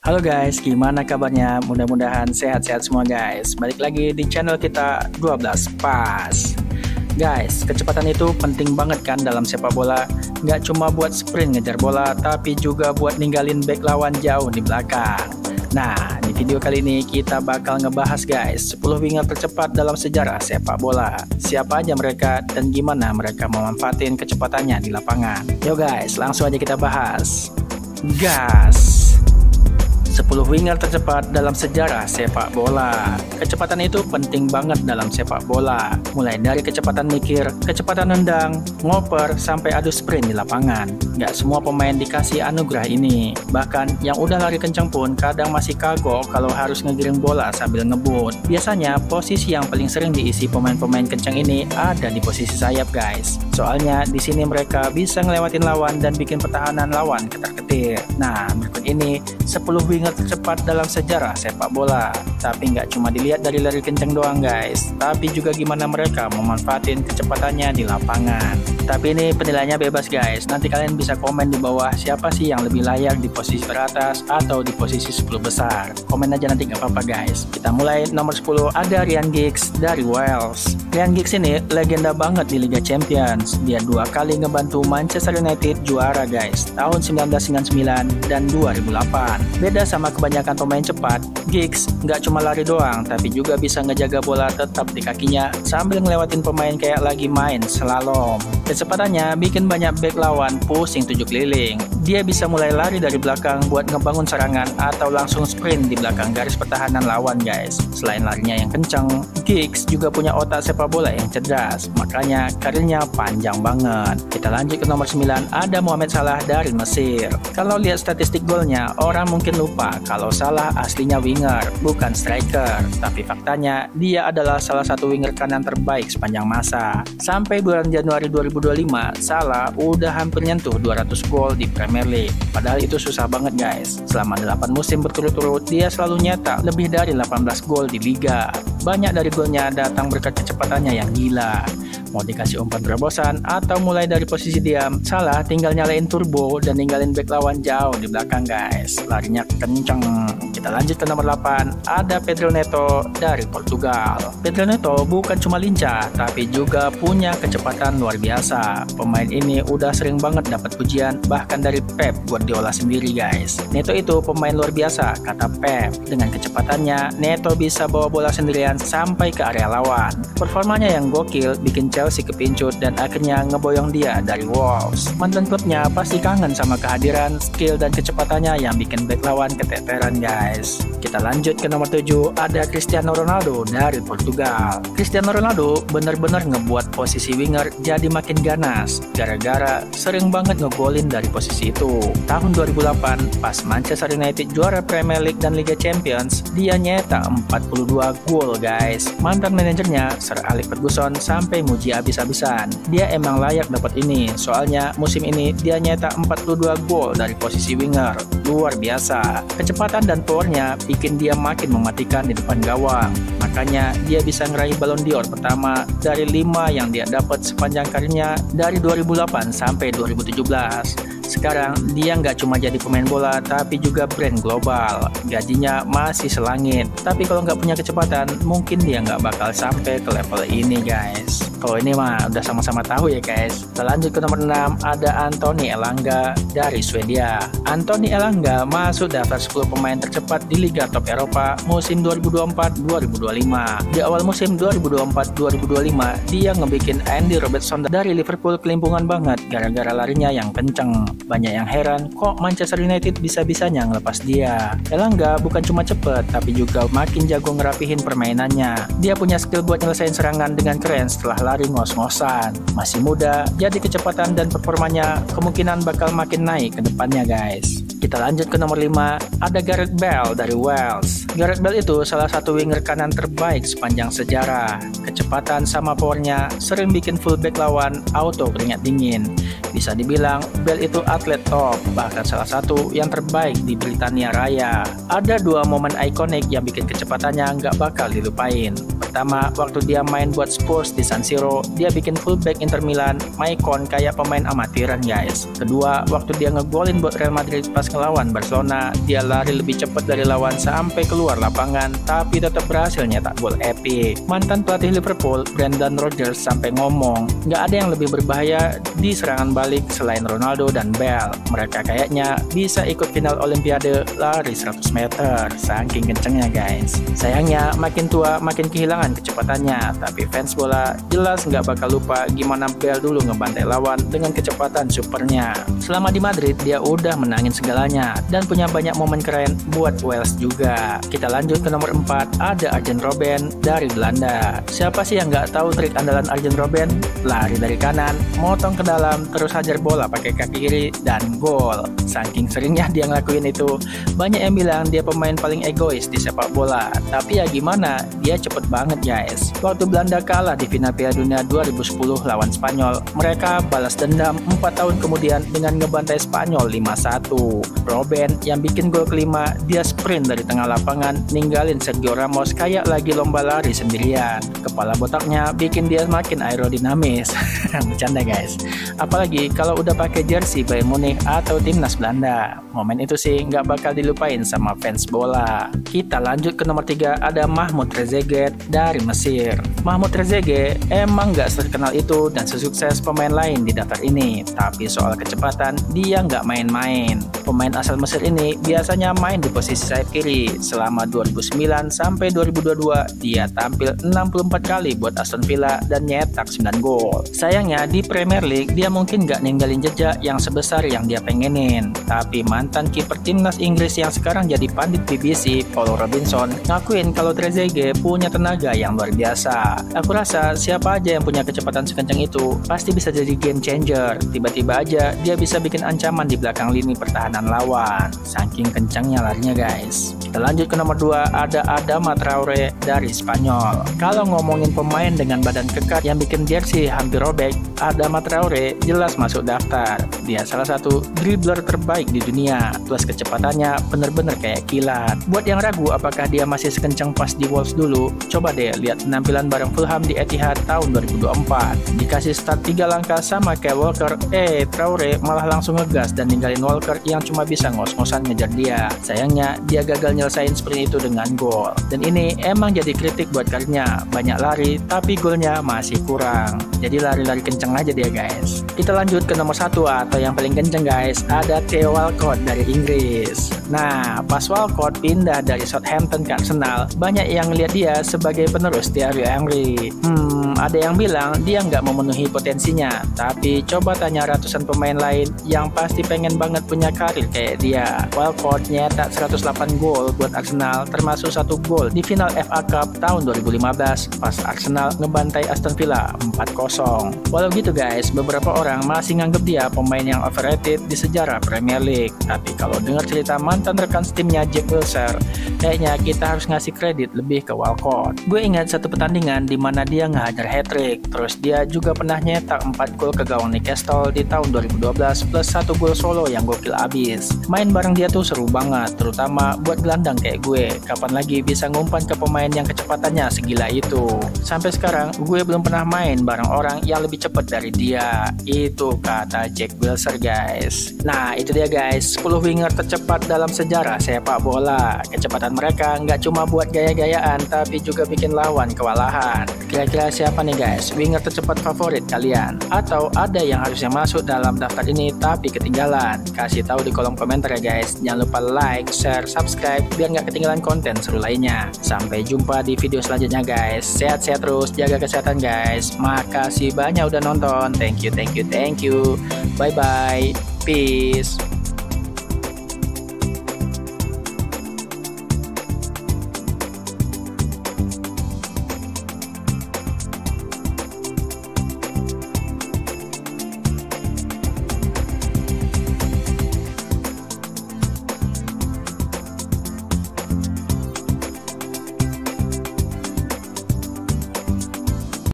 Halo guys, gimana kabarnya? Mudah-mudahan sehat-sehat semua guys. Balik lagi di channel kita 12 Pas. Guys, kecepatan itu penting banget kan dalam sepak bola. Nggak cuma buat sprint ngejar bola, tapi juga buat ninggalin back lawan jauh di belakang. Nah, di video kali ini kita bakal ngebahas guys 10 winger tercepat dalam sejarah sepak bola. Siapa aja mereka dan gimana mereka memanfaatin kecepatannya di lapangan. Yo guys, langsung aja kita bahas. Gas! 10 winger tercepat dalam sejarah sepak bola. Kecepatan itu penting banget dalam sepak bola. Mulai dari kecepatan mikir, kecepatan nendang, ngoper, sampai adu sprint di lapangan. Gak semua pemain dikasih anugerah ini. Bahkan yang udah lari kencang pun kadang masih kagok kalau harus ngegiring bola sambil ngebut. Biasanya posisi yang paling sering diisi pemain-pemain kencang ini ada di posisi sayap guys. Soalnya di sini mereka bisa ngelewatin lawan dan bikin pertahanan lawan ketar-ketir. Nah, berikut ini 10 winger tercepat dalam sejarah sepak bola. Tapi nggak cuma dilihat dari lari kenceng doang guys, tapi juga gimana mereka memanfaatin kecepatannya di lapangan. Tapi ini penilaiannya bebas guys. Nanti kalian bisa komen di bawah siapa sih yang lebih layak di posisi teratas atau di posisi 10 besar. Komen aja nanti nggak apa-apa guys. Kita mulai nomor 10 ada Ryan Giggs dari Wales. Ryan Giggs ini legenda banget di Liga Champions. Dia 2 kali ngebantu Manchester United juara guys, tahun 1999 dan 2008. Beda sama kebanyakan pemain cepat, Giggs nggak cuma lari doang, tapi juga bisa ngejaga bola tetap di kakinya sambil ngelewatin pemain kayak lagi main slalom. Kecepatannya bikin banyak back lawan pusing 7 keliling. Dia bisa mulai lari dari belakang buat ngebangun serangan atau langsung sprint di belakang garis pertahanan lawan guys. Selain larinya yang kencang, Giggs juga punya otak sepak bola yang cerdas, makanya karirnya panjang banget. Kita lanjut ke nomor 9, ada Mohamed Salah dari Mesir. Kalau lihat statistik golnya, orang mungkin lupa kalau Salah aslinya winger, bukan striker. Tapi faktanya, dia adalah salah satu winger kanan terbaik sepanjang masa. Sampai bulan Januari 2025, Salah udah hampir nyentuh 200 gol di Premier League. Padahal itu susah banget guys. Selama 8 musim berturut-turut, dia selalu nyetak lebih dari 18 gol di Liga. Banyak dari golnya datang berkat kecepatannya yang gila. Mau dikasih umpan berbosan atau mulai dari posisi diam, Salah tinggal nyalain turbo dan ninggalin back lawan jauh di belakang guys. Larinya kenceng. Kita lanjut ke nomor 8, ada Pedro Neto dari Portugal. Pedro Neto bukan cuma lincah, tapi juga punya kecepatan luar biasa. Pemain ini udah sering banget dapat pujian, bahkan dari Pep Guardiola sendiri guys. Neto itu pemain luar biasa, kata Pep. Dengan kecepatannya, Neto bisa bawa bola sendirian sampai ke area lawan. Performanya yang gokil bikin Chelsea kepincut dan akhirnya ngeboyong dia dari Wolves. Mantan klubnya pasti kangen sama kehadiran, skill, dan kecepatannya yang bikin back lawan keteteran guys. Kita lanjut ke nomor 7, ada Cristiano Ronaldo dari Portugal. Cristiano Ronaldo bener-bener ngebuat posisi winger jadi makin ganas, gara-gara sering banget ngegolin dari posisi itu. Tahun 2008, pas Manchester United juara Premier League dan Liga Champions, dia nyetak 42 gol guys. Mantan manajernya Sir Alex Ferguson sampai muji habis-habisan. Dia emang layak dapat ini, soalnya musim ini dia nyetak 42 gol dari posisi winger. Luar biasa. Kecepatan dan powernya bikin dia makin mematikan di depan gawang. Makanya dia bisa ngeraih Ballon d'Or pertama dari 5 yang dia dapat sepanjang karirnya dari 2008 sampai 2017. Sekarang dia nggak cuma jadi pemain bola, tapi juga brand global. Gajinya masih selangit. Tapi kalau nggak punya kecepatan, mungkin dia nggak bakal sampai ke level ini guys. Kalau ini mah udah sama-sama tahu ya guys. Kita lanjut ke nomor 6, ada Anthony Elanga dari Swedia. Anthony Elanga masuk daftar 10 pemain tercepat di Liga Top Eropa musim 2024-2025. Di awal musim 2024-2025, dia ngebikin Andy Robertson dari Liverpool kelimpungan banget gara-gara larinya yang kenceng. Banyak yang heran kok Manchester United bisa-bisanya ngelepas dia. Elanga bukan cuma cepet, tapi juga makin jago ngerapihin permainannya. Dia punya skill buat nyelesain serangan dengan keren setelah lari ngos-ngosan. Masih muda, jadi kecepatan dan performanya kemungkinan bakal makin naik ke depannya guys. Kita lanjut ke nomor 5, ada Gareth Bale dari Wales. Gareth Bale itu salah satu winger kanan terbaik sepanjang sejarah. Kecepatan sama powernya sering bikin fullback lawan auto keringat dingin. Bisa dibilang Bale itu atlet top, bahkan salah satu yang terbaik di Britania Raya. Ada 2 momen ikonik yang bikin kecepatannya nggak bakal dilupain. Pertama, waktu dia main buat Spurs di San Siro, dia bikin fullback Inter Milan, Maicon kayak pemain amatiran guys. Kedua, waktu dia ngegolin buat Real Madrid pas ngelawan Barcelona, dia lari lebih cepat dari lawan sampai keluar lapangan, tapi tetap berhasil nyetak gol epic. Mantan pelatih Liverpool, Brendan Rodgers sampai ngomong, nggak ada yang lebih berbahaya di serangan balik selain Ronaldo dan Bale. Mereka kayaknya bisa ikut final Olimpiade lari 100 meter, saking kencengnya guys. Sayangnya makin tua makin kehilangan kecepatannya, tapi fans bola jelas nggak bakal lupa gimana Bale dulu ngebantai lawan dengan kecepatan supernya. Selama di Madrid dia udah menangin segalanya dan punya banyak momen keren buat Wales juga. Kita lanjut ke nomor 4, ada Arjen Robben dari Belanda. Siapa sih yang nggak tahu trik andalan Arjen Robben? Lari dari kanan, motong ke dalam, terus hajar bola pakai kaki kiri dan gol. Saking seringnya dia ngelakuin itu, banyak yang bilang dia pemain paling egois di sepak bola. Tapi ya gimana, dia cepet banget guys. Waktu Belanda kalah di final Piala Dunia 2010 lawan Spanyol, mereka balas dendam 4 tahun kemudian dengan ngebantai Spanyol 5-1. Robben yang bikin gol kelima, dia sprint dari tengah lapangan, ninggalin Sergio Ramos kayak lagi lomba lari sendirian. Kepala botaknya bikin dia makin aerodinamis. Bercanda guys. Apalagi kalau udah pakai jersey Bayern Munich atau timnas Belanda. Momen itu sih nggak bakal dilupain sama fans bola. Kita lanjut ke nomor 3, ada Mahmoud Trezeguet dari Mesir. Mahmoud Trezeguet emang nggak terkenal itu dan sesukses pemain lain di daftar ini. Tapi soal kecepatan, dia nggak main-main. Pemain asal Mesir ini biasanya main di posisi sayap kiri. Selama 2009 sampai 2022, dia tampil 64 kali buat Aston Villa dan nyetak 9 gol. Sayangnya di Premier League dia mungkin nggak ninggalin jejak yang sebesar yang dia pengenin. Tapi mantan kiper timnas Inggris yang sekarang jadi pandit BBC, Paul Robinson, ngakuin kalau Trezeguet punya tenaga yang luar biasa. Aku rasa siapa aja yang punya kecepatan sekencang itu pasti bisa jadi game changer. Tiba-tiba aja dia bisa bikin ancaman di belakang lini pertahanan lawan. Saking kencangnya larinya guys. Kita lanjut ke nomor 2, ada Adama Traore dari Spanyol. Kalau ngomongin pemain dengan badan kekar yang bikin jersey hampir robek, Adama Traore jelas masuk daftar. Dia salah satu dribbler terbaik di dunia, plus kecepatannya bener-bener kayak kilat. Buat yang ragu apakah dia masih sekencang pas di Wolves dulu, coba deh lihat penampilan bareng Fulham di Etihad tahun 2024. Dikasih start 3 langkah sama kayak Walker, Traore malah langsung ngegas dan ninggalin Walker yang cuma bisa ngos-ngosan ngejar dia. Sayangnya dia gagal nyelesain sprint itu dengan gol. Dan ini emang jadi kritik buat karirnya, banyak lari tapi golnya masih kurang. Jadi lari-lari kenceng aja dia guys. Kita lanjut ke nomor 1 atau yang paling kenceng guys, ada Theo Walcott dari Inggris. Nah, pas Walcott pindah dari Southampton ke Arsenal, banyak yang lihat dia sebagai penerus Thierry Henry. Ada yang bilang dia nggak memenuhi potensinya, tapi coba tanya ratusan pemain lain yang pasti pengen banget punya karir kayak dia. Walcott nyetak 108 gol buat Arsenal, termasuk 1 gol di final FA Cup tahun 2015 pas Arsenal ngebantai Aston Villa 4-0. Walau gitu guys, beberapa orang masih nganggep dia pemain yang overrated di sejarah Premier League. Tapi kalau dengar cerita mantan rekan timnya Jack Wilshere, kayaknya kita harus ngasih kredit lebih ke Walcott. Gue ingat satu pertandingan di mana dia ngehajar hat-trick, terus dia juga pernah nyetak 4 gol ke gawang Newcastle di tahun 2012 plus 1 gol solo yang gokil abis. Main bareng dia tuh seru banget, terutama buat gelandang kayak gue. Kapan lagi bisa ngumpan ke pemain yang kecepatannya segila itu? Sampai sekarang gue belum pernah main bareng orang yang lebih cepat dari dia. Itu kata Jack Wilshere guys. Nah itu dia guys, 10 winger tercepat dalam sejarah sepak bola. Kecepatan mereka nggak cuma buat gaya-gayaan, tapi juga bikin lawan kewalahan. Kira-kira siapa nih guys winger tercepat favorit kalian? Atau ada yang harusnya masuk dalam daftar ini tapi ketinggalan? Kasih tahu di kolom komentar ya guys. Jangan lupa like, share, subscribe biar nggak ketinggalan konten seru lainnya. Sampai jumpa di video selanjutnya guys. Sehat-sehat terus, jaga kesehatan guys. Makasih banyak udah nonton. Thank you. Bye bye. Peace.